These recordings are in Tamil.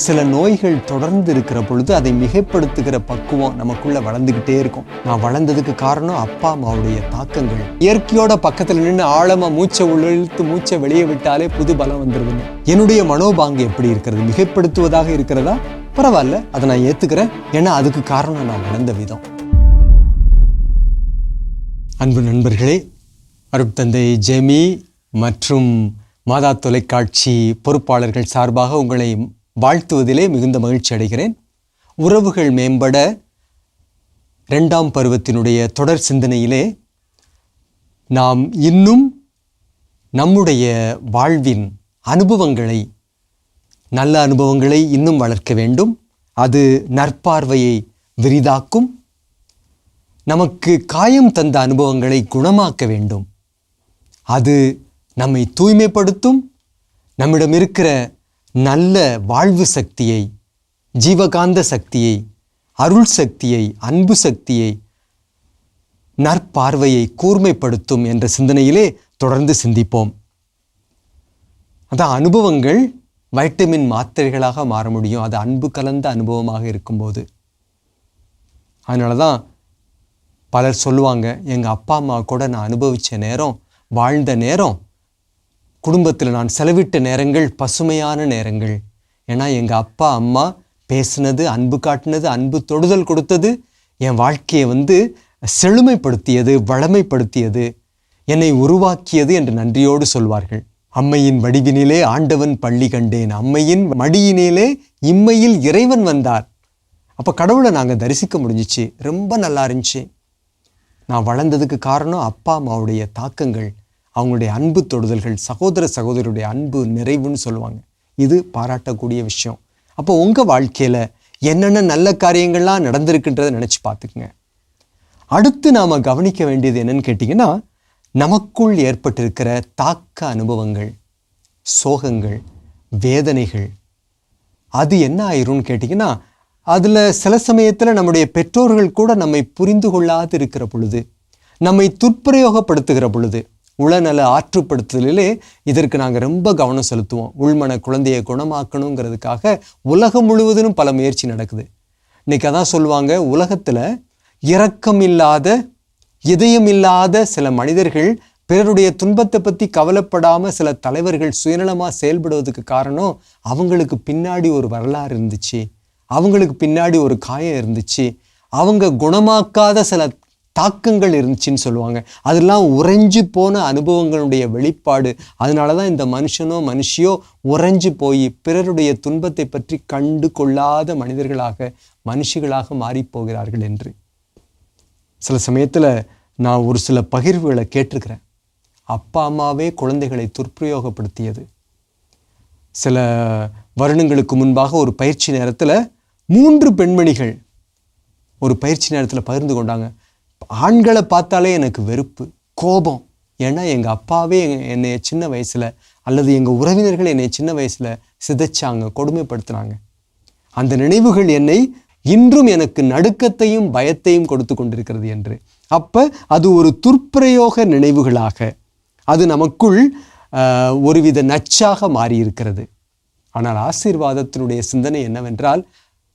சில நோய்கள் தொடர்ந்து இருக்கிற பொழுது அதை மிகைப்படுத்துகிற பக்குவம் நமக்குள்ள வளர்ந்துக்கிட்டே இருக்கும். நான் வளர்ந்ததுக்கு காரணம் அப்பா அம்மாவுடைய தாக்கங்கள். இயற்கையோட பக்கத்துல நின்று ஆழமா மூச்சை உள்ளிழுத்து மூச்சை வெளியே விட்டாலே புது பலம் வந்துருதுன்னு. என்னுடைய மனோபாங்கு எப்படி இருக்கிறது? மிகைப்படுத்துவதாக இருக்கிறதா? பரவாயில்ல, அதை நான் ஏத்துக்கிறேன். ஏன்னா அதுக்கு காரணம் நான் வளர்ந்த விதம். அன்பு நண்பர்களே, அருட்தந்தை ஜெமி மற்றும் மாதா தொலைக்காட்சி பொறுப்பாளர்கள் சார்பாக உங்களை வாழ்த்துவதிலே மிகுந்த மகிழ்ச்சி அடைகிறேன். உறவுகள் மேம்பட 2ஆம் பருவத்தினுடைய தொடர் சிந்தனையிலே நாம் இன்னும் நம்முடைய வாழ்வின் அனுபவங்களை, நல்ல அனுபவங்களை இன்னும் வளர்க்க வேண்டும். அது நற்பார்வையை விரிதாக்கும். நமக்கு காயம் தந்த அனுபவங்களை குணமாக்க வேண்டும். அது நம்மை தூய்மைப்படுத்தும். நம்மிடம் இருக்கிற நல்ல வாழ்வு சக்தியை, ஜீவகாந்த சக்தியை, அருள் சக்தியை, அன்பு சக்தியை, நற்பார்வையை கூர்மைப்படுத்தும் என்ற சிந்தனையிலே தொடர்ந்து சிந்திப்போம். அதான் அனுபவங்கள் வைட்டமின் மாத்திரைகளாக மாற முடியும், அது அன்பு கலந்த அனுபவமாக இருக்கும்போது. அதனால தான் பலர் சொல்லுவாங்க, எங்கள் அப்பா அம்மா கூட நான் அனுபவித்த நேரம், வாழ்ந்த நேரம், குடும்பத்தில் நான் செலவிட்ட நேரங்கள் பசுமையான நேரங்கள். ஏன்னா எங்கள் அப்பா அம்மா பேசினது, அன்பு காட்டினது, அன்பு தொடுதல் கொடுத்தது என் வாழ்க்கையை செழுமைப்படுத்தியது, வளமைப்படுத்தியது, என்னை உருவாக்கியது என்று நன்றியோடு சொல்வார்கள். அம்மையின் வடிவினிலே ஆண்டவன் பள்ளி கண்டேன், அம்மையின் மடியினிலே இம்மையில் இறைவன் வந்தார். அப்போ கடவுளை நாங்கள் தரிசிக்க முடிஞ்சிச்சு. ரொம்ப நல்லா இருந்துச்சு. நான் வளர்ந்ததுக்கு காரணம் அப்பா அம்மாவுடைய தாக்கங்கள், அவங்களுடைய அன்பு தொடுதல்கள், சகோதர சகோதரியுடைய அன்பு நிறைவுன்னு சொல்லுவாங்க. இது பாராட்டக்கூடிய விஷயம். அப்போ உங்கள் வாழ்க்கையில் என்னென்ன நல்ல காரியங்கள்லாம் நடந்திருக்குன்றதை நினச்சி பார்த்துக்குங்க. அடுத்து நாம் கவனிக்க வேண்டியது என்னன்னு கேட்டிங்கன்னா, நமக்குள் ஏற்பட்டிருக்கிற தாக்க அனுபவங்கள், சோகங்கள், வேதனைகள், அது என்ன ஆயிரும்னு கேட்டிங்கன்னா, அதில் சில சமயத்தில் நம்முடைய பெற்றோர்கள் கூட நம்மை புரிந்து கொள்ளாது இருக்கிற பொழுது, நம்மை துஷ்பிரயோகப்படுத்துகிற பொழுது, உளநல ஆற்றுப்படுத்துதலிலே இதற்கு நாங்கள் ரொம்ப கவனம் செலுத்துவோம். உள்மன குழந்தையை குணமாக்கணுங்கிறதுக்காக உலகம் முழுவதிலும் பல முயற்சி நடக்குது. இன்னைக்கு அதான் சொல்லுவாங்க, உலகத்தில் இரக்கம் இல்லாத, இதயம் இல்லாத சில மனிதர்கள், பிறருடைய துன்பத்தை பற்றி கவலைப்படாமல் சில தலைவர்கள் சுயநலமாக செயல்படுவதற்கு காரணம், அவங்களுக்கு பின்னாடி ஒரு வரலாறு இருந்துச்சு, அவங்களுக்கு பின்னாடி ஒரு காயம் இருந்துச்சு, அவங்க குணமாக்காத சில தாக்கங்கள் இருந்துச்சுன்னு சொல்லுவாங்க. அதெல்லாம் உறைஞ்சு போன அனுபவங்களுடைய வெளிப்பாடு. அதனால தான் இந்த மனுஷனோ மனுஷியோ உறைஞ்சு போய் பிறருடைய துன்பத்தை பற்றி கண்டு கொள்ளாத மனிதர்களாக, மனுஷிகளாக மாறிப்போகிறார்கள் என்று. சில சமயத்தில் நான் ஒரு சில பகிர்வுகளை கேட்டிருக்கிறேன். அப்பா அம்மாவே குழந்தைகளை துஷ்பிரயோகப்படுத்தியது. சில வருடங்களுக்கு முன்பாக ஒரு பயிற்சி நேரத்தில் 3 பெண்மணிகள் ஒரு பயிற்சி நேரத்தில் பகிர்ந்து கொண்டாங்க. ஆண்களை பார்த்தாலே எனக்கு வெறுப்பு, கோபம். ஏன்னா எங்கள் அப்பாவே என்னை சின்ன வயசில், அல்லது எங்கள் உறவினர்கள் என்னை சின்ன வயசில் சிதைச்சாங்க, கொடுமைப்படுத்தினாங்க. அந்த நினைவுகள் என்னை இன்றும் எனக்கு நடுக்கத்தையும் பயத்தையும் கொடுத்து கொண்டிருக்கிறது என்று. அப்போ அது ஒரு துஷ்பிரயோக நினைவுகளாக, அது நமக்குள் ஒருவித நச்சாக மாறியிருக்கிறது. ஆனால் ஆசீர்வாதத்தினுடைய சிந்தனை என்னவென்றால்,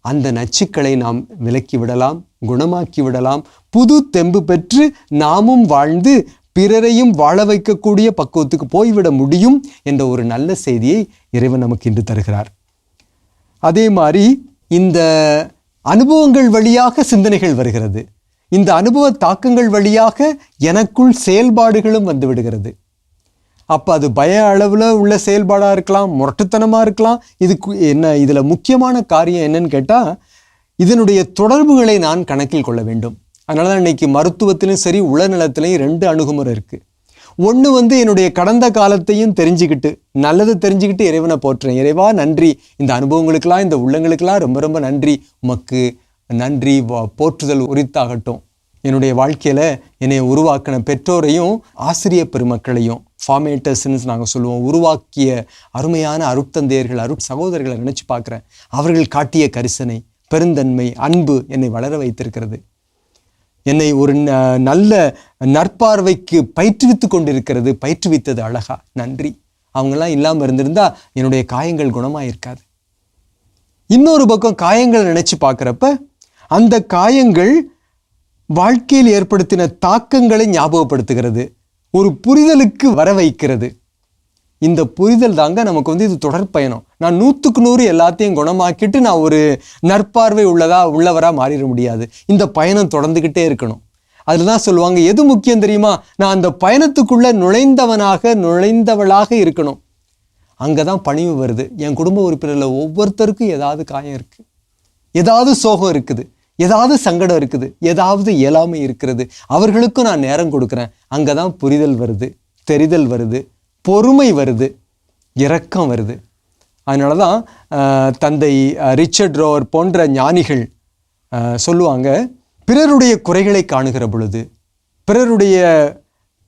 அந்த நச்சுக்களை நாம் விலக்கி விடலாம், குணமாக்கி விடலாம், புது தெம்பு பெற்று நாமும் வாழ்ந்து பிறரையும் வாழ வைக்கக்கூடிய பக்குவத்துக்கு போய்விட முடியும் என்ற ஒரு நல்ல செய்தியை இறைவன் நமக்கு இன்று தருகிறார். அதே மாதிரி இந்த அனுபவங்கள் வழியாக சிந்தனைகள் வருகிறது. இந்த அனுபவ தாக்கங்கள் வழியாக எனக்குள் செயல்பாடுகளும் வந்து விடுகிறது. அப்போ அது பய அளவில் உள்ள செயல்பாடாக இருக்கலாம், முரட்டுத்தனமாக இருக்கலாம். இதில் முக்கியமான காரியம் என்னன்னு கேட்டால், இதனுடைய தொடர்புகளை நான் கணக்கில் கொள்ள வேண்டும். அதனால தான் இன்றைக்கி மருத்துவத்திலும் சரி, உளநலத்திலையும் 2 அணுகுமுறை இருக்குது. ஒன்று என்னுடைய கடந்த காலத்தையும் தெரிஞ்சுக்கிட்டு, நல்லது தெரிஞ்சுக்கிட்டு இறைவனை போற்றுறேன். இறைவா நன்றி, இந்த அனுபவங்களுக்கெல்லாம், இந்த உள்ளங்களுக்கெல்லாம் ரொம்ப ரொம்ப நன்றி, உமக்கு நன்றி, போற்றுதல் உரித்தாகட்டும். என்னுடைய வாழ்க்கையில் என்னை உருவாக்கின பெற்றோரையும் ஆசிரியர் பெருமக்களையும், ஃபார்மேட்டர்ஸ்ன்னு நாங்கள் சொல்லுவோம், உருவாக்கிய அருமையான அருட்தந்தையர்கள், சகோதரர்களை நினச்சி பார்க்குறேன். அவர்கள் காட்டிய கரிசனை, பெருந்தன்மை, அன்பு என்னை வளர வைத்திருக்கிறது. என்னை ஒரு நல்ல நற்பார்வைக்கு பயிற்றுவித்து கொண்டிருக்கிறது. பயிற்றுவித்தது அழகா, நன்றி. அவங்கெல்லாம் இல்லாமல் இருந்திருந்தா என்னுடைய காயங்கள் குணமாக இருக்காது. இன்னொரு பக்கம் காயங்களை நினைச்சு பார்க்குறப்ப அந்த காயங்கள் வாழ்க்கையில் ஏற்படுத்தின தாக்கங்களை ஞாபகப்படுத்துகிறது, ஒரு புரிதலுக்கு வர வைக்கிறது. இந்த புரிதல் தாங்க நமக்கு வந்து இது தொடர் பயணம். நான் 100க்கு 100 எல்லாத்தையும் குணமாக்கிட்டு நான் ஒரு நற்பார்வை உள்ளவரா மாறிட முடியாது. இந்த பயணம் தொடர்ந்துக்கிட்டே இருக்கணும். அதில் தான் சொல்லுவாங்க, எது முக்கியம் தெரியுமா? நான் அந்த பயணத்துக்குள்ள நுழைந்தவளாக இருக்கணும். அங்கே தான் பணிவு வருது. என் குடும்ப உறுப்பினரில் ஒவ்வொருத்தருக்கும் ஏதாவது காயம் இருக்குது, ஏதாவது சோகம் இருக்குது, ஏதாவது சங்கடம் இருக்குது, ஏதாவது இயலாமை இருக்கிறது. அவர்களுக்கும் நான் நேரம் கொடுக்குறேன். அங்கே தான் புரிதல் வருது, தெரிதல் வருது, பொறுமை வருது, இரக்கம் வருது. அதனால தான் தந்தை ரிச்சர்ட் ரோவர் போன்ற ஞானிகள் சொல்லுவாங்க, பிறருடைய குறைகளை காணுகிற பொழுது, பிறருடைய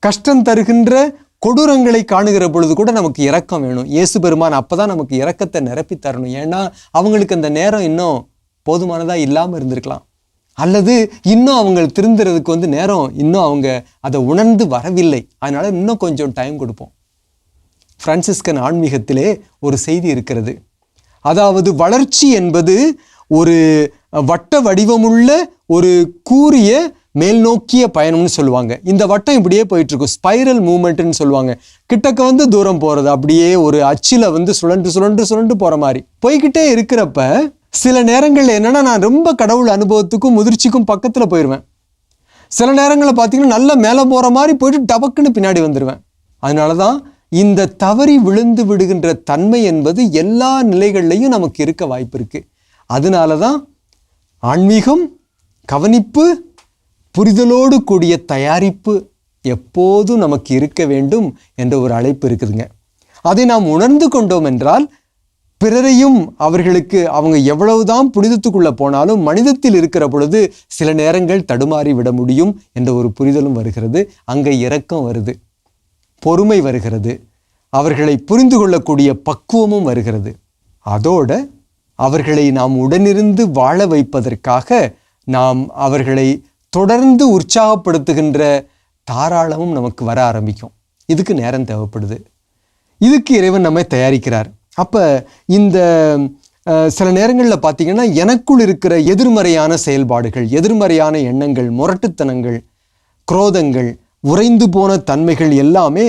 கஷ்டம் தருகின்ற கொடூரங்களை காணுகிற பொழுது கூட நமக்கு இரக்கம் வேணும். இயேசு பெருமான் அப்போ தான் நமக்கு இரக்கத்தை நிரப்பி தரணும். ஏன்னா அவங்களுக்கு அந்த நேரம் இன்னும் போதுமானதாக இல்லாமல் இருந்திருக்கலாம், அல்லது இன்னும் அவங்க திருந்துறதுக்கு வந்து நேரம் இன்னும் அவங்க அதை உணர்ந்து வரவில்லை. அதனால் இன்னும் கொஞ்சம் டைம் கொடுப்போம். பிரான்சிஸ்கன் ஆன்மீகத்திலே ஒரு செய்தி இருக்கிறது. அதாவது வளர்ச்சி என்பது ஒரு வட்ட வடிவமுள்ள ஒரு கூரிய மேல் நோக்கிய பயணம்னு சொல்லுவாங்க. இந்த வட்டம் இப்படியே போயிட்டு இருக்கும், ஸ்பைரல் மூவ்மெண்ட்னு சொல்லுவாங்க. கிட்டக்க வந்து தூரம் போகிறது, அப்படியே ஒரு அச்சில் வந்து சுழண்டு போகிற மாதிரி போய்கிட்டே இருக்கிறப்ப சில நேரங்களில் என்னென்னா, நான் ரொம்ப கடவுள் அனுபவத்துக்கும் முதிர்ச்சிக்கும் பக்கத்தில் போயிடுவேன். சில நேரங்களில் பார்த்தீங்கன்னா நல்ல மேலே போகிற மாதிரி போயிட்டு டபக்குன்னு பின்னாடி வந்துடுவேன். அதனால தான் இந்த தவறி விழுந்து விடுகின்ற தன்மை என்பது எல்லா நிலைகள்லையும் நமக்கு இருக்க வாய்ப்பு இருக்குது. அதனால தான் ஆன்மீகம், கவனிப்பு, புரிதலோடு கூடிய தயாரிப்பு எப்போதும் நமக்கு இருக்க வேண்டும் என்ற ஒரு அழைப்பு இருக்குதுங்க. அதை நாம் உணர்ந்து கொண்டோம் என்றால் பிறரையும் அவர்களுக்கு அவங்க எவ்வளவுதான் புனிதத்துக்குள்ளே போனாலும் மனிதத்தில் இருக்கிற பொழுது சில நேரங்கள் தடுமாறி விட முடியும் என்ற ஒரு புரிதலும் வருகிறது. அங்கே இரக்கம் வருது, பொறுமை வருகிறது, அவர்களை புரிந்து கொள்ளக்கூடிய பக்குவமும் வருகிறது. அதோட அவர்களை நாம் உடனிருந்து வாழ வைப்பதற்காக நாம் அவர்களை தொடர்ந்து உற்சாகப்படுத்துகின்ற தாராளமும் நமக்கு வர ஆரம்பிக்கும். இதுக்கு நேரம் தேவைப்படுது. இதுக்கு இறைவன் நம்மை தயாரிக்கிறார். அப்போ இந்த சில நேரங்களில் பார்த்தீங்கன்னா எனக்குள் இருக்கிற எதிர்மறையான செயல்பாடுகள், எதிர்மறையான எண்ணங்கள், முரட்டுத்தனங்கள், குரோதங்கள், உறைந்து போன தன்மைகள் எல்லாமே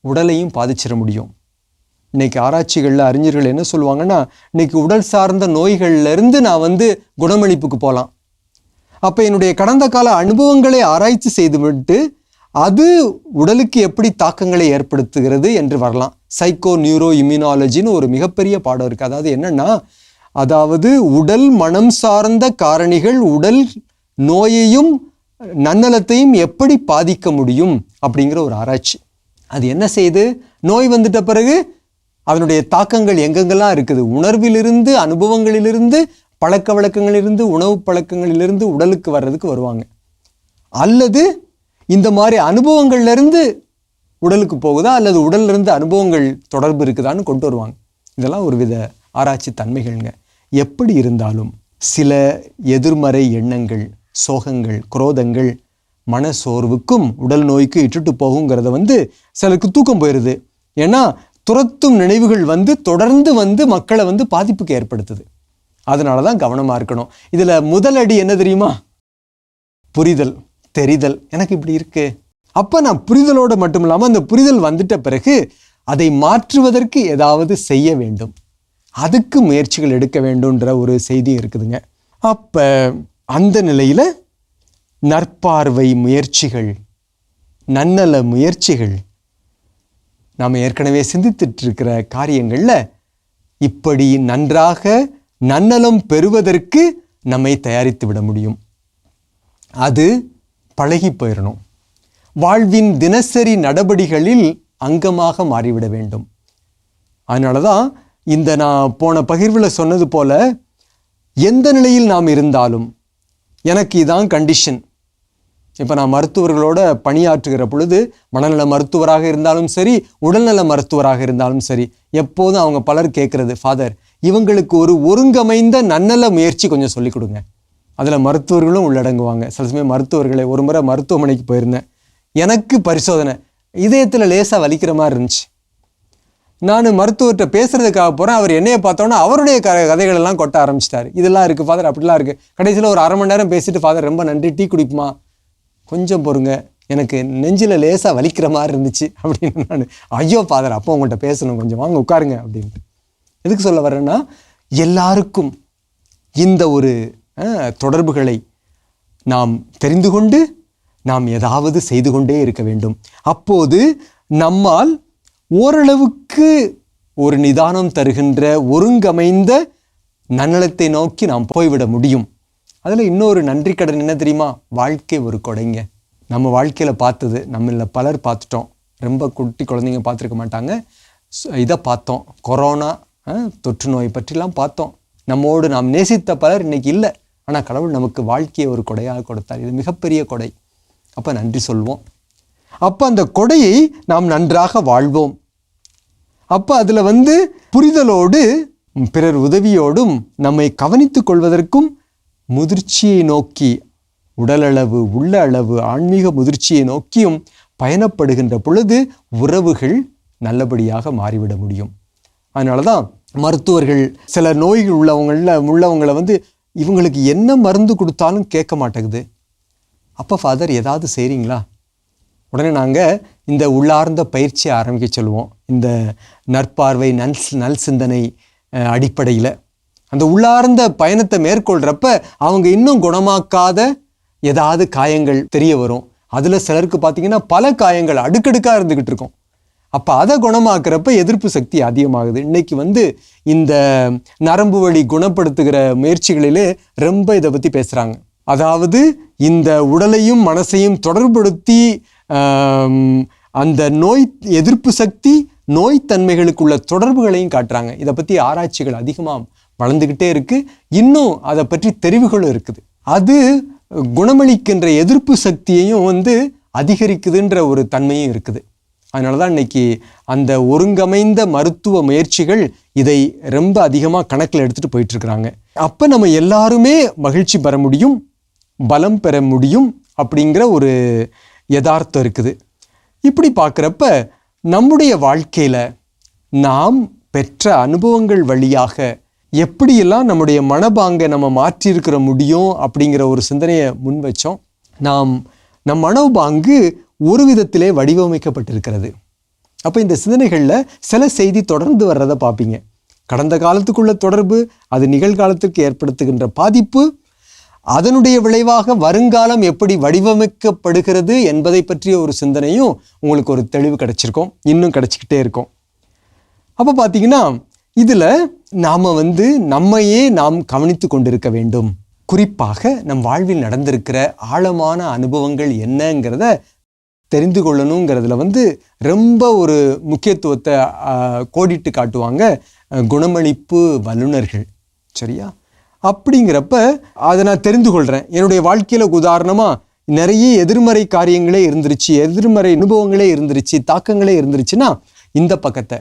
உடலையும் பாதிச்சிட முடியும். இன்னைக்கு ஆராய்ச்சிகளில் அறிஞர்கள் என்ன சொல்லுவாங்கன்னா, இன்னைக்கு உடல் சார்ந்த நோய்கள்லேருந்து நான் வந்து குணமளிப்புக்கு போகலாம். அப்போ என்னுடைய கடந்த கால அனுபவங்களை ஆராய்ச்சி செய்துவிட்டு அது உடலுக்கு எப்படி தாக்கங்களை ஏற்படுத்துகிறது என்று வரலாம். சைக்கோ நியூரோ இம்யூனாலஜின்னு ஒரு மிகப்பெரிய பாடம் இருக்குது. அதாவது என்னென்னா, அதாவது உடல் மனம் சார்ந்த காரணிகள் உடல் நோயையும் நன்னலத்தையும் எப்படி பாதிக்க முடியும் அப்படிங்கிற ஒரு ஆராய்ச்சி. அது என்ன செய்யுது, நோய் வந்துட்ட பிறகு அதனுடைய தாக்கங்கள் எங்கெங்கெல்லாம் இருக்குது, உணர்விலிருந்து, அனுபவங்களிலிருந்து, பழக்க வழக்கங்களிலிருந்து, உணவு பழக்கங்களிலிருந்து உடலுக்கு வர்றதுக்கு வருவாங்க. அல்லது இந்த மாதிரி அனுபவங்கள்லேருந்து உடலுக்கு போகுதா, அல்லது உடல்லிருந்து அனுபவங்கள் தொடர்பு இருக்குதான்னு கொண்டு வருவாங்க. இதெல்லாம் ஒரு வித ஆராய்ச்சி தன்மைகள்ங்க. எப்படி இருந்தாலும் சில எதிர்மறை எண்ணங்கள், சோகங்கள், குரோதங்கள் மன சோர்வுக்கும் உடல் நோய்க்கு இட்டுட்டு போகுங்கிறத வந்து சிலருக்கு தூக்கம் போயிடுது. ஏன்னா துரத்தும் நினைவுகள் வந்து தொடர்ந்து வந்து மக்களை வந்து பாதிப்புக்கு ஏற்படுத்துது. அதனால தான் கவனமாக இருக்கணும். இதில் முதலடி என்ன தெரியுமா? புரிதல், தெரிதல். எனக்கு இப்படி இருக்கு, அப்போ நான் புரிதலோடு மட்டும் இல்லாமல் அந்த புரிதல் வந்துட்ட பிறகு அதை மாற்றுவதற்கு ஏதாவது செய்ய வேண்டும், அதுக்கு முயற்சிகள் எடுக்க வேண்டும்ன்ற ஒரு செய்தி இருக்குதுங்க. அப்போ அந்த நிலையில் நற்பார்வை முயற்சிகள், நன்னல முயற்சிகள், நாம் ஏற்கனவே சிந்தித்துட்டு இருக்கிற காரியங்களில் இப்படி நன்றாக நன்னலம் பெறுவதற்கு நம்மை தயாரித்து விட முடியும். அது பழகி போயிடணும். வாழ்வின் தினசரி நடவடிக்கைகளில் அங்கமாக மாறிவிட வேண்டும். அதனால தான் இந்த நான் போன பகிர்வில் சொன்னது போல, எந்த நிலையில் நாம் இருந்தாலும் எனக்கு இதான் கண்டிஷன். இப்போ நான் மருத்துவர்களோட பணியாற்றுகிற பொழுது, மனநல மருத்துவராக இருந்தாலும் சரி, உடல்நல மருத்துவராக இருந்தாலும் சரி, எப்போதும் அவங்க பலர் கேட்குறது, ஃபாதர் இவங்களுக்கு ஒரு ஒருங்கமைந்த நன்னல முயற்சி கொஞ்சம் சொல்லிக் கொடுங்க. அதில் மருத்துவர்களும் உள்ளடங்குவாங்க. சில சமயம் மருத்துவர்களை ஒரு முறை மருத்துவமனைக்கு போயிருந்தேன். எனக்கு பரிசோதனை, இதயத்தில் லேசாக வலிக்கிற மாதிரி இருந்துச்சு. நான் மருத்துவர்கிட்ட பேசுறதுக்காக போகிறேன். அவர் என்னையை பார்த்தோன்னா அவருடைய கதைகள் எல்லாம் கொட்ட ஆரம்பிச்சிட்டாரு. இதெல்லாம் இருக்குது ஃபாதர், அப்படிலாம் இருக்குது. கடைசியில் ஒரு 1/2 மணி நேரம் பேசிட்டு, ஃபாதர் ரொம்ப நன்றி, டீ குடிக்குமா, கொஞ்சம் பொறுங்க, எனக்கு நெஞ்சில் லேசாக வலிக்கிற மாதிரி இருந்துச்சு அப்படின்னு. நான் ஐயோ ஃபாதர், அப்போ உங்கள்கிட்ட பேசணும், கொஞ்சம் வாங்க உட்காருங்க அப்படின்ட்டு. எதுக்கு சொல்ல வரேன்னா, எல்லாருக்கும் இந்த ஒரு தொடர்புகளை நாம் தெரிந்து கொண்டு நாம் ஏதாவது செய்து கொண்டே இருக்க வேண்டும். அப்போது நம்மால் ஓரளவுக்கு ஒரு நிதானம் தருகின்ற ஒருங்கமைந்த நன்னலத்தை நோக்கி நாம் போய்விட முடியும். அதில் இன்னொரு நன்றி கடன் என்ன தெரியுமா? வாழ்க்கை ஒரு கொடைங்க. நம்ம வாழ்க்கையில் பார்த்தது நம்மள பலர் பார்த்துட்டோம். ரொம்ப குட்டி குழந்தைங்க பார்த்துருக்க மாட்டாங்க. இதை பார்த்தோம், கொரோனா தொற்று நோய் பற்றிலாம் பார்த்தோம். நம்மோடு நாம் நேசித்த பலர் இன்னைக்கு இல்லை. ஆனால் கடவுள் நமக்கு வாழ்க்கையை ஒரு கொடையாக கொடுத்தார். இது மிகப்பெரிய கொடை. அப்போ நன்றி சொல்வோம். அப்போ அந்த கொடையை நாம் நன்றாக வாழ்வோம். அப்போ அதில் புரிதலோடு பிறர் உதவியோடும் நம்மை கவனித்து கொள்வதற்கும் முதிர்ச்சியை நோக்கி, உடலளவு உள்ள அளவு ஆன்மீக முதிர்ச்சியை நோக்கியும் பயணப்படுகின்ற பொழுது உறவுகள் நல்லபடியாக மாறிவிட முடியும். அதனால தான் மருத்துவர்கள் சில நோய்கள் உள்ளவங்களை இவங்களுக்கு என்ன மருந்து கொடுத்தாலும் கேட்க மாட்டேங்குது. அப்போ ஃபாதர் ஏதாவது செய்கிறீங்களா? உடனே நாங்கள் இந்த உள்ளார்ந்த பயிற்சியை ஆரம்பிக்க சொல்லுவோம். இந்த நற்பார்வை நல் சிந்தனை அடிப்படையில் அந்த உள்ளார்ந்த பயணத்தை மேற்கொள்கிறப்ப அவங்க இன்னும் குணமாக்காத ஏதாவது காயங்கள் தெரிய வரும். அதில் சிலருக்கு பார்த்திங்கன்னா பல காயங்கள் அடுக்கடுக்காக இருந்துக்கிட்டு இருக்கும். அப்போ அதை குணமாக்குறப்ப எதிர்ப்பு சக்தி அதிகமாகுது. இன்னைக்கு இந்த நரம்பு வழி குணப்படுத்துகிற முயற்சிகளிலே ரொம்ப இதை பற்றி பேசுகிறாங்க. அதாவது இந்த உடலையும் மனசையும் தொடர்படுத்தி அந்த நோய் எதிர்ப்பு சக்தி நோய்த்தன்மைகளுக்குள்ள தொடர்புகளையும் காட்டுறாங்க. இதை பற்றி ஆராய்ச்சிகள் அதிகமாக வளர்ந்துக்கிட்டே இருக்குது. இன்னும் அதை பற்றி தெரிவுகளும் இருக்குது. அது குணமளிக்கின்ற எதிர்ப்பு சக்தியையும் அதிகரிக்குதுன்ற ஒரு தன்மையும் இருக்குது. அதனால தான் இன்னைக்கு அந்த ஒருங்கமைந்த மருத்துவ முயற்சிகள் இதை ரொம்ப அதிகமாக கணக்கில் எடுத்துகிட்டு போயிட்டுருக்குறாங்க. அப்போ நம்ம எல்லாருமே மகிழ்ச்சி பெற முடியும், பலம் பெற முடியும் அப்படிங்கிற ஒரு யதார்த்தம் இருக்குது. இப்படி பார்க்குறப்ப நம்முடைய வாழ்க்கையில் நாம் பெற்ற அனுபவங்கள் வழியாக எப்படியெல்லாம் நம்முடைய மனபாங்கை நம்ம மாற்றியிருக்கிற முடியும் அப்படிங்கிற ஒரு சிந்தனையை முன் வச்சோம். நம் மனோபாங்கு ஒரு விதத்திலே வடிவமைக்கப்பட்டிருக்கிறது. அப்போ இந்த சிந்தனைகளில் சில செய்தி தொடர்ந்து வர்றதை பார்ப்பீங்க. கடந்த காலத்துக்குள்ள தொடர்பு, அது நிகழ்காலத்துக்கு ஏற்படுத்துகின்ற பாதிப்பு, அதனுடைய விளைவாக வருங்காலம் எப்படி வடிவமைக்கப்படுகிறது என்பதை பற்றிய ஒரு சிந்தனையும் உங்களுக்கு ஒரு தெளிவு கிடைச்சிருக்கும், இன்னும் கிடைச்சிக்கிட்டே இருக்கும். அப்போ பார்த்தீங்கன்னா இதில் நாம் நம்மையே நாம் கவனித்து கொண்டிருக்க வேண்டும். குறிப்பாக நம் வாழ்வில் நடந்திருக்கிற ஆழமான அனுபவங்கள் என்னங்கிறத தெரிந்து கொள்ளணுங்கிறதுல ரொம்ப ஒரு முக்கியத்துவத்தை கோடிட்டு காட்டுவாங்க குணமளிப்பு வல்லுநர்கள். சரியா? அப்படிங்கிறப்ப அதை நான் தெரிந்து கொள்கிறேன். என்னுடைய வாழ்க்கையில் உதாரணமாக நிறைய எதிர்மறை காரியங்களே இருந்துருச்சு, எதிர்மறை அனுபவங்களே இருந்துருச்சு, தாக்கங்களே இருந்துருச்சுன்னா இந்த பக்கத்தை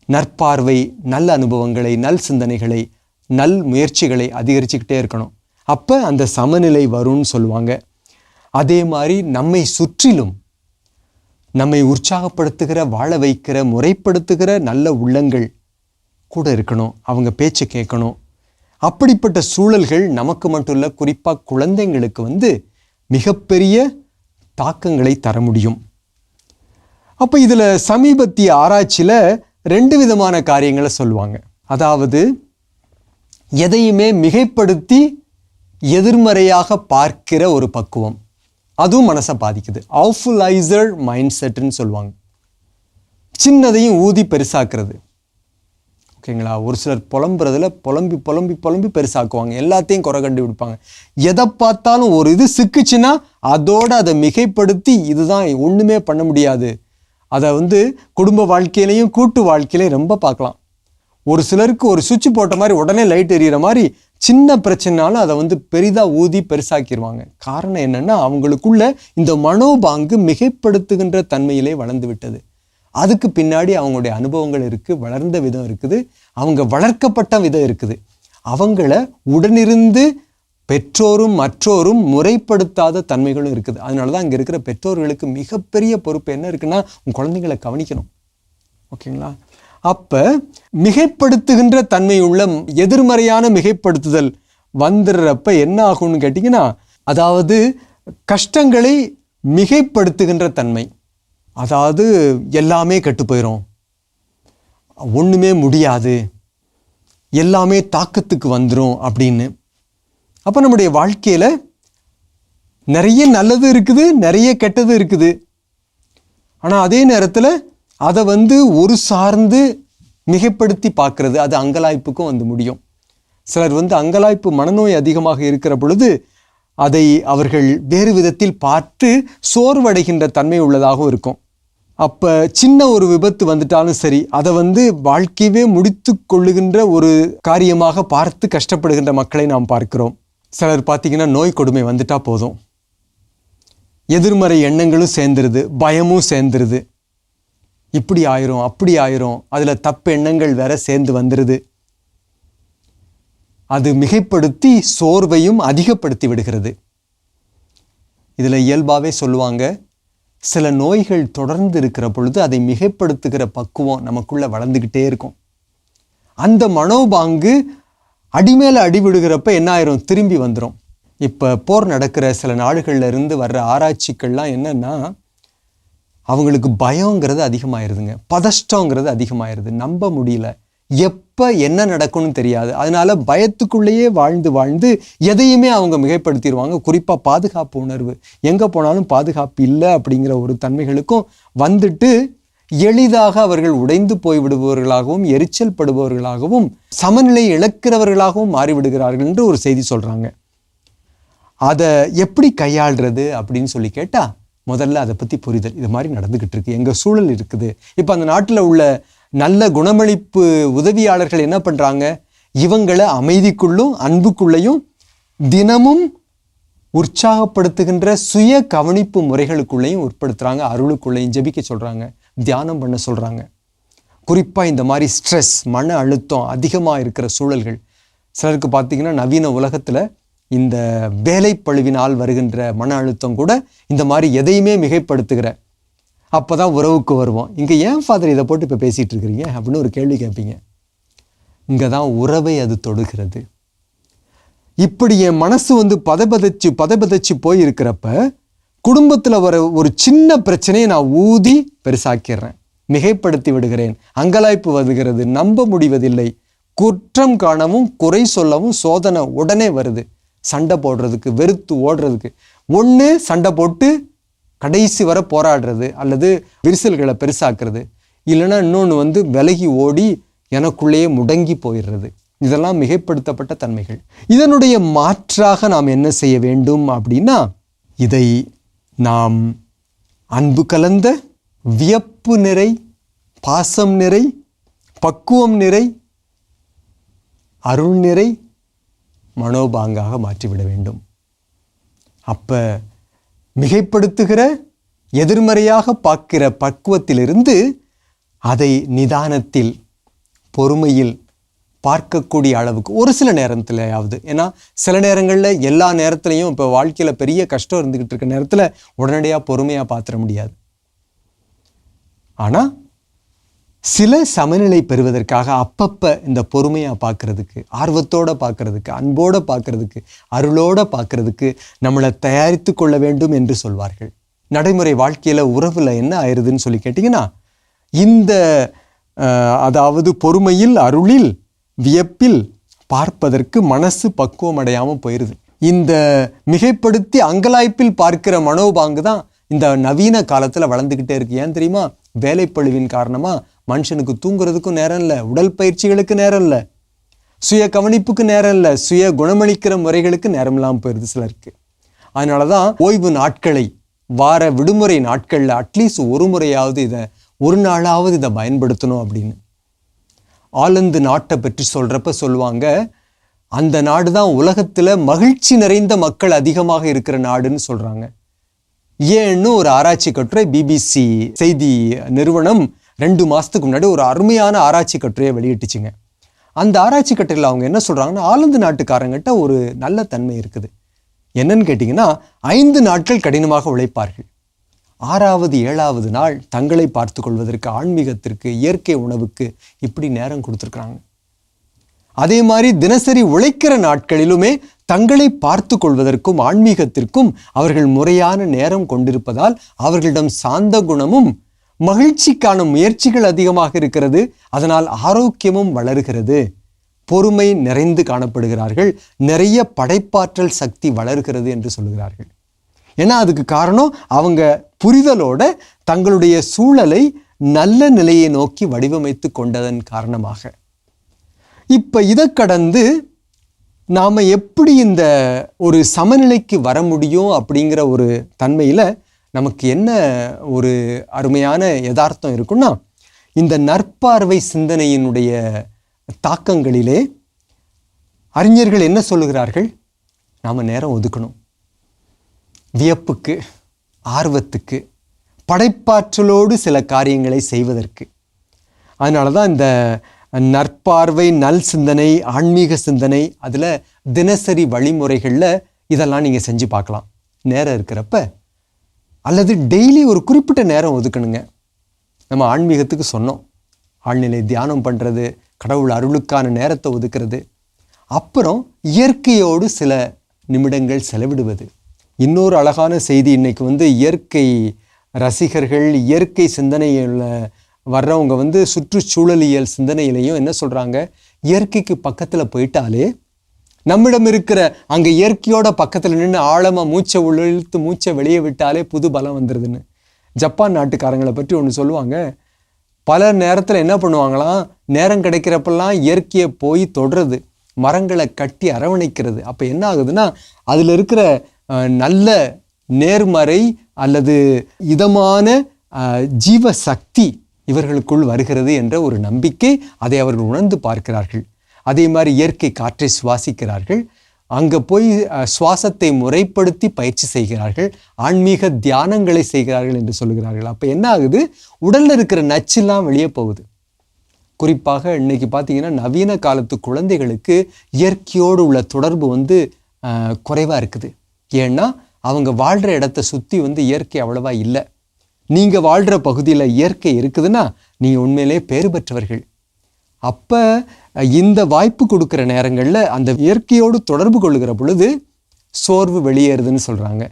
நற்பார்வை, நல்ல அனுபவங்களை, நல் சிந்தனைகளை, நல் முயற்சிகளை அதிகரிச்சுக்கிட்டே இருக்கணும். அப்போ அந்த சமநிலை வரும்னு சொல்லுவாங்க. அதே மாதிரி நம்மை சுற்றிலும் நம்மை உற்சாகப்படுத்துகிற, வாழ வைக்கிற, முறைப்படுத்துகிற நல்ல உள்ளங்கள் கூட இருக்கணும். அவங்க பேச்சு கேட்கணும். அப்படிப்பட்ட சூழல்கள் நமக்கு மட்டும் இல்லை, குறிப்பாக குழந்தைங்களுக்கு மிகப்பெரிய தாக்கங்களை தர முடியும். அப்போ இதில் சமீபத்திய ஆராய்ச்சியில் 2 விதமான காரியங்களை சொல்லுவாங்க. அதாவது எதையுமே மிகைப்படுத்தி எதிர்மறையாக பார்க்கிற ஒரு பக்குவம், அதுவும் மனசை பாதிக்குது. ஆஃபுலைசர் மைண்ட் செட்டுன்னு சொல்லுவாங்க. சின்னதையும் ஊதி பெருசாக்குறது. ஓகேங்களா? ஒரு சிலர் புலம்புறதுல புலம்பி புலம்பி புலம்பி பெருசாக்குவாங்க, எல்லாத்தையும் குறை கண்டு விடுப்பாங்க. எதை பார்த்தாலும் ஒரு இது சிக்குச்சுன்னா அதோடு அதை மிகைப்படுத்தி இதுதான் ஒன்றுமே பண்ண முடியாது. அதை குடும்ப வாழ்க்கையிலையும் கூட்டு வாழ்க்கையிலையும் ரொம்ப பார்க்கலாம். ஒரு சிலருக்கு ஒரு சுவிட்ச் போட்ட மாதிரி உடனே லைட் எரியிற மாதிரி சின்ன பிரச்சனைனாலும் அதை பெரிதாக ஊதி பெருசாக்கிடுவாங்க. காரணம் என்னென்னா அவங்களுக்குள்ள இந்த மனோபாங்கு மிகைப்படுத்துகின்ற தன்மையிலே வளர்ந்து விட்டது. அதுக்கு பின்னாடி அவங்களுடைய அனுபவங்கள் இருக்குது, வளர்ந்த விதம் இருக்குது, அவங்க வளர்க்கப்பட்ட விதம் இருக்குது. அவங்கள உடனிருந்து பெற்றோரும் மற்றோரும் முறைப்படுத்தாத தன்மைகளும் இருக்குது. அதனால தான் அங்கே இருக்கிற பெற்றோர்களுக்கு மிகப்பெரிய பொறுப்பு என்ன இருக்குன்னா, உங்கள் குழந்தைங்களை கவனிக்கணும். ஓகேங்களா? அப்போ மிகைப்படுத்துகின்ற தன்மை உள்ள எதிர்மறையான மிகைப்படுத்துதல் வந்துடுறப்ப என்ன ஆகும்னு கேட்டிங்கன்னா, அதாவது கஷ்டங்களை மிகைப்படுத்துகின்ற தன்மை, அதாவது எல்லாமே கெட்டு போயிடும், ஒன்றுமே முடியாது, எல்லாமே தாக்கத்துக்கு வந்துடும் அப்படின்னு. அப்போ நம்முடைய வாழ்க்கையில் நிறைய நல்லது இருக்குது, நிறைய கெட்டது இருக்குது. ஆனால் அதே நேரத்தில் அதை ஒரு சார்ந்து மிகைப்படுத்தி பார்க்கறது, அது அங்கலாய்ப்புக்கும் முடியும். சிலர் அங்கலாய்ப்பு மனநோய் அதிகமாக இருக்கிற பொழுது அதை அவர்கள் வேறு விதத்தில் பார்த்து சோர்வடைகின்ற தன்மை உள்ளதாகவும் இருக்கும். அப்போ சின்ன ஒரு விபத்து வந்துட்டாலும் சரி, அதை வாழ்க்கையவே முடித்து கொள்ளுகின்ற ஒரு காரியமாக பார்த்து கஷ்டப்படுகின்ற மக்களை நாம் பார்க்கிறோம். சிலர் பார்த்திங்கன்னா நோய் கொடுமை வந்துட்டால் போதும், எதிர்மறை எண்ணங்களும் சேர்ந்துருது, பயமும் சேர்ந்துருது, இப்படி ஆயிரும் அப்படி ஆயிரும், அதில் தப்பு எண்ணங்கள் வேற சேர்ந்து வந்துடுது. அது மிகைப்படுத்தி சோர்வையும் அதிகப்படுத்தி விடுகிறது. இதில் இயல்பாகவே சொல்லுவாங்க, சில நோய்கள் தொடர்ந்து இருக்கிற பொழுது அதை மிகைப்படுத்துகிற பக்குவம் நமக்குள்ளே வளர்ந்துக்கிட்டே இருக்கும். அந்த மனோபாங்கு அடிமேல அடி விடுகிறப்ப என்ன ஆயிரும், திரும்பி வந்துடும். இப்போ போர் நடக்கிற சில நாடுகளில் இருந்து வர்ற ஆராய்ச்சிகள்லாம் என்னென்னா, அவங்களுக்கு பயங்கிறது அதிகமாயிருதுங்க, பதஷ்டங்கிறது அதிகமாயிருது, நம்ப முடியல, எப்போ என்ன நடக்கும்னு தெரியாது. அதனால பயத்துக்குள்ளேயே வாழ்ந்து வாழ்ந்து எதையுமே அவங்க மிகைப்படுத்திடுவாங்க. குறிப்பாக பாதுகாப்பு உணர்வு, எங்கே போனாலும் பாதுகாப்பு இல்லை அப்படிங்கிற ஒரு தன்மைகளுக்கும் வந்துட்டு எளிதாக அவர்கள் உடைந்து போய்விடுபவர்களாகவும் எரிச்சல் படுபவர்களாகவும் சமநிலை இழக்கிறவர்களாகவும் மாறிவிடுகிறார்கள் என்று ஒரு செய்தி சொல்கிறாங்க. அதை எப்படி கையாளுறது அப்படின்னு சொல்லி கேட்டால், முதல்ல அதை பற்றி புரிதல். இது மாதிரி நடந்துக்கிட்டு இருக்கு, எங்கள் சூழல் இருக்குது. இப்போ அந்த நாட்டில் உள்ள நல்ல குணமளிப்பு உதவியாளர்கள் என்ன பண்ணுறாங்க, இவங்களை அமைதிக்குள்ளும் அன்புக்குள்ளேயும் தினமும் உற்சாகப்படுத்துகின்ற சுய கவனிப்பு முறைகளுக்குள்ளேயும் உட்படுத்துகிறாங்க, அருளுக்குள்ளேயும் ஜெபிக்க சொல்கிறாங்க, தியானம் பண்ண சொல்கிறாங்க. குறிப்பாக இந்த மாதிரி ஸ்ட்ரெஸ், மன அழுத்தம் அதிகமாக இருக்கிற சூழல்கள், சிலருக்கு பார்த்திங்கன்னா நவீன உலகத்தில் இந்த வேலைப்பழுவினால் வருகின்ற மன அழுத்தம் கூட இந்த மாதிரி எதையுமே மிகைப்படுத்துகிற, அப்போ தான் உறவுக்கு வருவோம். இங்கே ஏன் ஃபாதர் இதை போட்டு இப்போ பேசிகிட்டு இருக்கிறீங்க அப்படின்னு ஒரு கேள்வி கேட்பீங்க. இங்கே தான் உறவை அது தொடுகிறது. இப்படி என் மனசு பதபதச்சு போயிருக்கிறப்ப குடும்பத்தில் வர ஒரு சின்ன பிரச்சனையை நான் ஊதி பெருசாக்கிறேன், மிகைப்படுத்தி விடுகிறேன், அங்கலாய்ப்பு வருகிறது, நம்ப முடிவதில்லை, குற்றம் காணவும் குறை சொல்லவும் சோதனை உடனே வருது, சண்டை போடுறதுக்கு, வெறுத்து ஓடுறதுக்கு. ஒன்று சண்டை போட்டு கடைசி வர போராடுறது அல்லது விரிசல்களை பெருசாக்குறது, இல்லைன்னா இன்னொன்று விலகி ஓடி எனக்குள்ளேயே முடங்கி போயிடுறது. இதெல்லாம் மிகைப்படுத்தப்பட்ட தன்மைகள். இதனுடைய மாற்றாக நாம் என்ன செய்ய வேண்டும் அப்படின்னா, இதை நாம் அன்பு கலந்த வியப்பு நிறை, பாசம் நிறை, பக்குவம் நிறை, அருள் நிறை மனோபாங்காக மாற்றிவிட வேண்டும். அப்போ மிகைப்படுத்துகிற, எதிர்மறையாக பார்க்கிற பக்குவத்திலிருந்து அதை நிதானத்தில், பொறுமையில் பார்க்கக்கூடிய அளவுக்கு ஒரு சில நேரத்திலையாவது. ஏன்னா சில நேரங்களில், எல்லா நேரத்துலையும் இப்போ வாழ்க்கையில் பெரிய கஷ்டம் இருந்துக்கிட்டு இருக்க நேரத்தில் உடனடியாக பொறுமையாக பார்த்துட முடியாது. ஆனால் சில சமநிலை பெறுவதற்காக அப்பப்போ இந்த பொறுமையாக பார்க்கறதுக்கு, ஆர்வத்தோடு பார்க்கறதுக்கு, அன்போடு பார்க்கறதுக்கு, அருளோடு பார்க்கறதுக்கு நம்மளை தயாரித்து கொள்ள வேண்டும் என்று சொல்வார்கள். நடைமுறை வாழ்க்கையில் உறவில் என்ன ஆயிடுதுன்னு சொல்லி கேட்டிங்கன்னா, இந்த அதாவது பொறுமையில், அருளில், வியப்பில் பார்ப்பதற்கு மனசு பக்குவம் அடையாமல் போயிடுது. இந்த மிகைப்படுத்தி அங்கலாய்ப்பில் பார்க்கிற மனோபாங்கு தான் இந்த நவீன காலத்தில் வளர்ந்துக்கிட்டே இருக்கு. ஏன் தெரியுமா? வேலைப்பழுவின் காரணமாக மனுஷனுக்கு தூங்குறதுக்கும் நேரம் இல்லை, உடல் பயிற்சிகளுக்கு நேரம் இல்லை, சுய கவனிப்புக்கு நேரம் இல்லை, சுய குணமளிக்கிற முறைகளுக்கு நேரம் இல்லாமல் போயிடுது சிலருக்கு. அதனால தான் ஓய்வு நாட்களை, வார விடுமுறை நாட்களில் அட்லீஸ்ட் ஒரு முறையாவது ஒரு நாளாவது இதை பயன்படுத்தணும் அப்படின்னு. ஆலந்து நாட்டை பற்றி சொல்கிறப்ப சொல்லுவாங்க, அந்த நாடு தான் உலகத்தில் மகிழ்ச்சி நிறைந்த மக்கள் அதிகமாக இருக்கிற நாடுன்னு சொல்கிறாங்க. ஏன்னு ஒரு ஆராய்ச்சி கட்டுரை பிபிசி செய்தி நிறுவனம் 2 மாதத்துக்கு முன்னாடி ஒரு அருமையான ஆராய்ச்சி கட்டுரையை வெளியிட்டுச்சுங்க. அந்த ஆராய்ச்சி கட்டுரையில் அவங்க என்ன சொல்கிறாங்கன்னா, ஆலந்து நாட்டுக்காரங்கிட்ட ஒரு நல்ல தன்மை இருக்குது. என்னன்னு கேட்டிங்கன்னா, 5 நாட்கள் கடினமாக உழைப்பார்கள், 6வது 7வது நாள் தங்களை பார்த்து கொள்வதற்கு, ஆன்மீகத்திற்கு, இயற்கை உணவுக்கு இப்படி நேரம் கொடுத்துருக்குறாங்க. அதே மாதிரி தினசரி உழைக்கிற நாட்களிலுமே தங்களை பார்த்து கொள்வதற்கும் ஆன்மீகத்திற்கும் அவர்கள் முறையான நேரம் கொண்டிருப்பதால் அவர்களிடம் சாந்த குணமும் மகிழ்ச்சிக்கான முயற்சிகள் அதிகமாக இருக்கிறது. அதனால் ஆரோக்கியமும் வளர்கிறது, பொறுமை நிறைந்து காணப்படுகிறார்கள், நிறைய படைப்பாற்றல் சக்தி வளர்கிறது என்று சொல்லுகிறார்கள். ஏன்னா அதுக்கு காரணம் அவங்க புரிதலோட தங்களுடைய சூழலை நல்ல நிலையை நோக்கி வடிவமைத்து கொண்டதன் காரணமாக. இப்போ இதை கடந்து நாம் எப்படி இந்த ஒரு சமநிலைக்கு வர முடியும் அப்படிங்கிற ஒரு தன்மையில் நமக்கு என்ன ஒரு அருமையான யதார்த்தம் இருக்குன்னா, இந்த நற்பார்வை சிந்தனையினுடைய தாக்கங்களிலே அறிஞர்கள் என்ன சொல்லுகிறார்கள்? நாம் நேரம் ஒதுக்கணும், வியப்புக்கு, ஆர்வத்துக்கு, படைப்பாற்றலோடு சில காரியங்களை செய்வதற்கு. அதனால தான் இந்த நற்பார்வை, நல் சிந்தனை, ஆன்மீக சிந்தனை, அதில் தினசரி வழிமுறைகளில் இதெல்லாம் நீங்கள் செஞ்சு பார்க்கலாம் நேரம் இருக்கிறப்ப. அல்லது டெய்லி ஒரு குறிப்பிட்ட நேரம் ஒதுக்கணுங்க. நம்ம ஆன்மீகத்துக்கு சொன்னோம், ஆழ்நிலை தியானம் பண்ணுறது, கடவுள் அருளுக்கான நேரத்தை ஒதுக்கிறது, அப்புறம் இயற்கையோடு சில நிமிடங்கள் செலவிடுவது. இன்னொரு அழகான செய்தி, இன்னைக்கு இயற்கை ரசிகர்கள், இயற்கை சிந்தனையில் வர்றவங்க சுற்றுச்சூழலியல் சிந்தனையிலையும் என்ன சொல்கிறாங்க, இயற்கைக்கு பக்கத்தில் போயிட்டாலே, நம்மிடம் இருக்கிற அங்கே இயற்கையோட பக்கத்தில் நின்று ஆழமாக மூச்சை இழுத்து மூச்சை வெளியே விட்டாலே புது பலம் வந்துடுதுன்னு. ஜப்பான் நாட்டுக்காரங்களை பற்றி ஒன்று சொல்லுவாங்க. பல நேரத்தில் என்ன பண்ணுவாங்களாம், நேரம் கிடைக்கிறப்பெல்லாம் இயற்கையை போய் தொடுறது, மரங்களை கட்டி அரவணைக்கிறது. அப்போ என்ன ஆகுதுன்னா, அதில் இருக்கிற நல்ல நேர்மறை அல்லது இதமான ஜீவ சக்தி இவர்களுக்குள் வருகிறது என்ற ஒரு நம்பிக்கை, அதை அவர்கள் உணர்ந்து பார்க்கிறார்கள். அதே மாதிரி இயற்கை காற்றை சுவாசிக்கிறார்கள், அங்கே போய் சுவாசத்தை முறைப்படுத்தி பயிற்சி செய்கிறார்கள், ஆன்மீக தியானங்களை செய்கிறார்கள் என்று சொல்லுகிறார்கள். அப்போ என்ன ஆகுது, உடலில் இருக்கிற நச்செல்லாம் வெளியே போகுது. குறிப்பாக இன்னைக்கு பார்த்தீங்கன்னா நவீன காலத்து குழந்தைகளுக்கு இயற்கையோடு உள்ள தொடர்பு குறைவாக இருக்குது. ஏன்னா அவங்க வாழ்கிற இடத்த சுற்றி இயற்கை அவ்வளவா இல்லை. நீங்கள் வாழ்கிற பகுதியில் இயற்கை இருக்குதுன்னா நீங்கள் உண்மையிலே பேறு பெற்றவர்கள். அப்போ இந்த வாய்ப்பு கொடுக்குற நேரங்களில் அந்த இயற்கையோடு தொடர்பு கொள்ளுகிற பொழுது சோர்வு வெளியேறுதுன்னு சொல்கிறாங்க,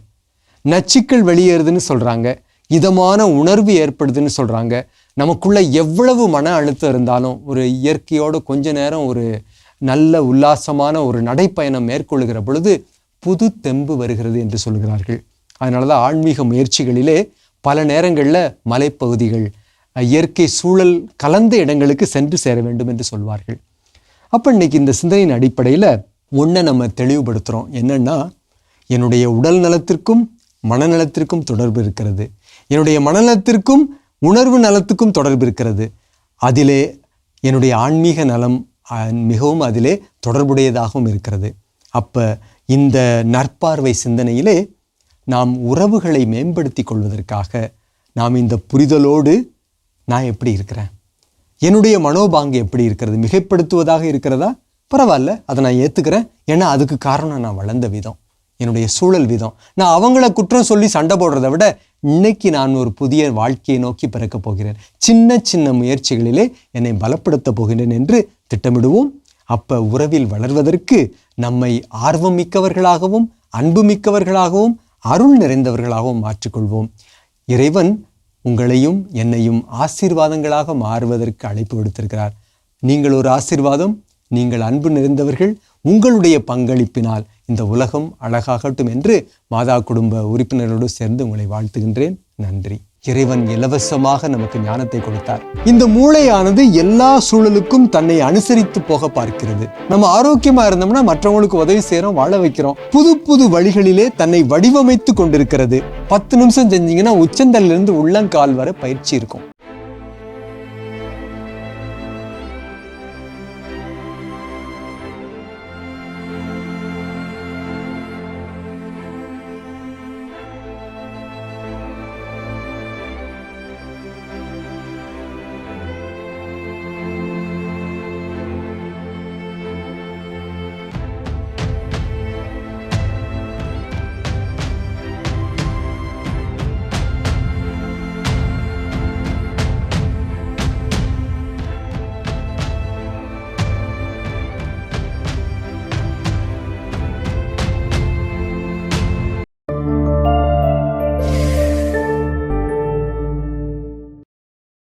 நச்சுக்கள் வெளியேறுதுன்னு சொல்கிறாங்க, இதமான உணர்வு ஏற்படுதுன்னு சொல்கிறாங்க. நமக்குள்ள எவ்வளவு மன அழுத்தம் இருந்தாலும் ஒரு இயற்கையோடு கொஞ்ச நேரம் ஒரு நல்ல உல்லாசமான ஒரு நடைப்பயணம் மேற்கொள்ளுகிற பொழுது புது தெம்பு வருகிறது என்று சொல்கிறார்கள். அதனால தான் ஆன்மீக முயற்சிகளிலே பல நேரங்களில் மலைப்பகுதிகள், இயற்கை சூழல் கலந்த இடங்களுக்கு சென்று சேர வேண்டும் என்று சொல்வார்கள். அப்போ இன்னைக்கு இந்த சிந்தனையின் அடிப்படையில் ஒன்றை நம்ம தெளிவுபடுத்துகிறோம். என்னென்னா, என்னுடைய உடல் நலத்திற்கும் மனநலத்திற்கும் தொடர்பு இருக்கிறது, என்னுடைய மனநலத்திற்கும் உணர்வு நலத்துக்கும் தொடர்பு இருக்கிறது. அதிலே என்னுடைய ஆன்மீக நலம் மிகவும் அதிலே தொடர்புடையதாகவும் இருக்கிறது. அப்போ இந்த நற்பார்வை சிந்தனையிலே நாம் உறவுகளை மேம்படுத்தி கொள்வதற்காக நாம் இந்த புரிதலோடு நான் எப்படி இருக்கிறேன், என்னுடைய மனோபாங்கு எப்படி இருக்கிறது, மிகைப்படுத்துவதாக இருக்கிறதா, பரவாயில்ல, அதை நான் ஏற்றுக்கிறேன். ஏன்னா அதுக்கு காரணம் நான் வளர்ந்த விதம், என்னுடைய சூழல் விதம். நான் அவங்கள குற்றம் சொல்லி சண்டை போடுறதை விட இன்னைக்கு நான் ஒரு புதிய வாழ்க்கையை நோக்கி பிறக்கப் போகிறேன், சின்ன சின்ன முயற்சிகளிலே என்னை பலப்படுத்த போகிறேன் என்று திட்டமிடுவோம். அப்போ உறவில் வளர்வதற்கு நம்மை ஆர்வம் மிக்கவர்களாகவும் அன்பு மிக்கவர்களாகவும் அருள் நிறைந்தவர்களாகவும் மாற்றிக்கொள்வோம். இறைவன் உங்களையும் என்னையும் ஆசீர்வாதங்களாக மாறுவதற்கு அழைப்பு விடுத்திருக்கிறார். நீங்கள் ஒரு ஆசீர்வாதம், நீங்கள் அன்பு நிறைந்தவர்கள். உங்களுடைய பங்களிப்பினால் இந்த உலகம் அழகாகட்டும் என்று மாதா குடும்ப உறுப்பினர்களோடு சேர்ந்து உங்களை வாழ்த்துகின்றேன். நன்றி. இறைவன் இலவசமாக நமக்கு ஞானத்தை கொடுத்தார். இந்த மூளையானது எல்லா சூழலுக்கும் தன்னை அனுசரித்து போக பார்க்கிறது. நம்ம ஆரோக்கியமா இருந்தோம்னா மற்றவங்களுக்கு உதவி செய்யறோம், வாழ வைக்கிறோம். புது புது வழிகளிலே தன்னை வடிவமைத்து கொண்டிருக்கிறது. 10 நிமிஷம் செஞ்சீங்கன்னா உச்சந்தலிலிருந்து உள்ளங்கால் வரை பயிற்சி இருக்கும்.